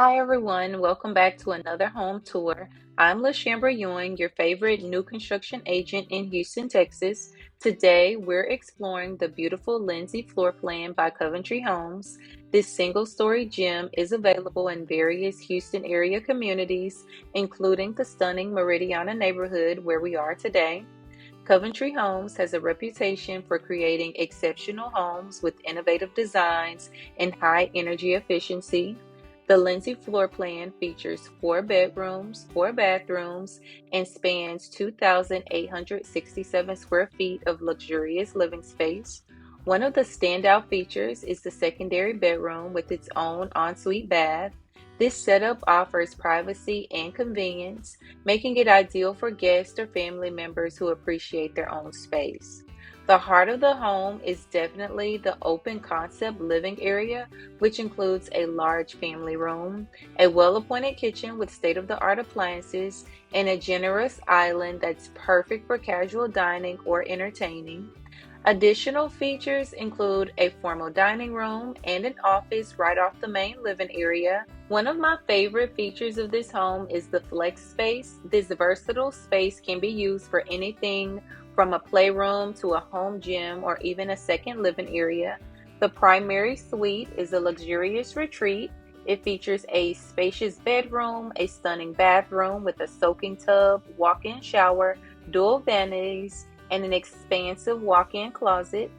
Hi everyone, welcome back to another home tour. I'm LaShambra Ewing, your favorite new construction agent in Houston, Texas. Today we're exploring the beautiful Lindsay floor plan by Coventry Homes. This single-story gem is available in various Houston area communities, including the stunning Meridiana neighborhood where we are today. Coventry Homes has a reputation for creating exceptional homes with innovative designs and high energy efficiency. The Lindsay floor plan features 4 bedrooms, 4 bathrooms, and spans 2,867 square feet of luxurious living space. One of the standout features is the secondary bedroom with its own ensuite bath. This setup offers privacy and convenience, making it ideal for guests or family members who appreciate their own space. The heart of the home is definitely the open concept living area, which includes a large family room, a well-appointed kitchen with state-of-the-art appliances, and a generous island that's perfect for casual dining or entertaining. Additional features include a formal dining room and an office right off the main living area. One of my favorite features of this home is the flex space. This versatile space can be used for anything from a playroom to a home gym or even a second living area. The primary suite is a luxurious retreat. It features a spacious bedroom, a stunning bathroom with a soaking tub, walk-in shower, dual vanities, and an expansive walk-in closet.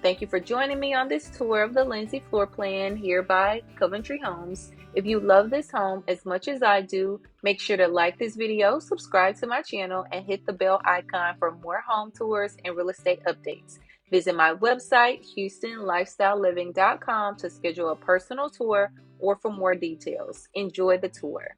Thank you for joining me on this tour of the Lindsay floor plan here by Coventry Homes. If you love this home as much as I do, make sure to like this video, subscribe to my channel, and hit the bell icon for more home tours and real estate updates. Visit my website, HoustonLifestyleLiving.com, to schedule a personal tour or for more details. Enjoy the tour.